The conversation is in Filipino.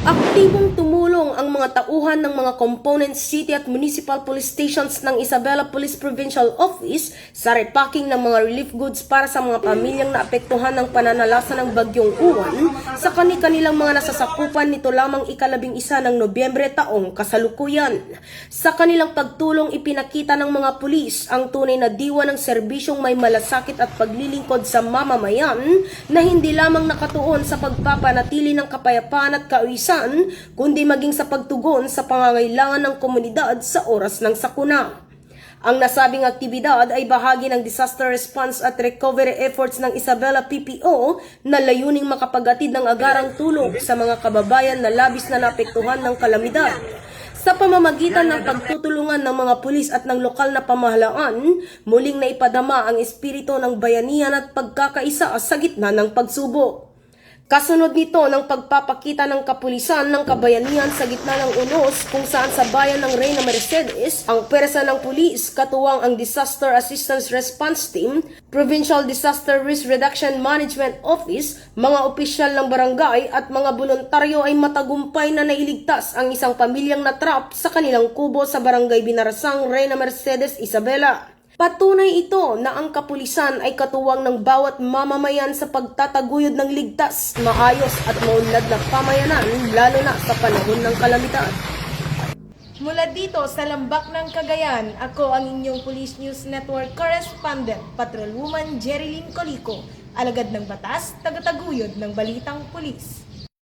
Aktibong tumulong ang mga tauhan ng mga component city at municipal police stations ng Isabela Police Provincial Office sa repacking ng mga relief goods para sa mga pamilyang naapektuhan ng pananalasa ng Bagyong Uwan sa kani-kanilang mga nasasakupan nito lamang ika-11 ng Nobyembre taong kasalukuyan. Sa kanilang pagtulong, ipinakita ng mga pulis ang tunay na diwa ng serbisyong may malasakit at paglilingkod sa mamamayan na hindi lamang nakatuon sa pagpapanatili ng kapayapaan at kauysan kundi maging sa pagtugon sa pangangailangan ng komunidad sa oras ng sakuna. Ang nasabing aktibidad ay bahagi ng disaster response at recovery efforts ng Isabela PPO na layuning makapagatid ng agarang tulong sa mga kababayan na labis na naapektuhan ng kalamidad. Sa pamamagitan ng pagtutulungan ng mga pulis at ng lokal na pamahalaan, muling naipadama ang espiritu ng bayanihan at pagkakaisa sa gitna ng pagsubok. Kasunod nito ng pagpapakita ng kapulisan ng kabayanihan sa gitna ng unos kung saan sa bayan ng Reyna Mercedes, ang pwersa ng pulis, katuwang ang Disaster Assistance Response Team, Provincial Disaster Risk Reduction Management Office, mga opisyal ng barangay at mga voluntaryo ay matagumpay na nailigtas ang isang pamilyang natrap sa kanilang kubo sa barangay Binarasang, Reyna Mercedes, Isabela. Patunay ito na ang kapulisan ay katuwang ng bawat mamamayan sa pagtataguyod ng ligtas, maayos at maunlad na pamayanan lalo na sa panahon ng kalamidad. Mula dito sa Lambak ng Cagayan, ako ang inyong Police News Network Correspondent, Patrolwoman Jerilyn Colico, alagad ng batas, tagataguyod ng balitang pulis.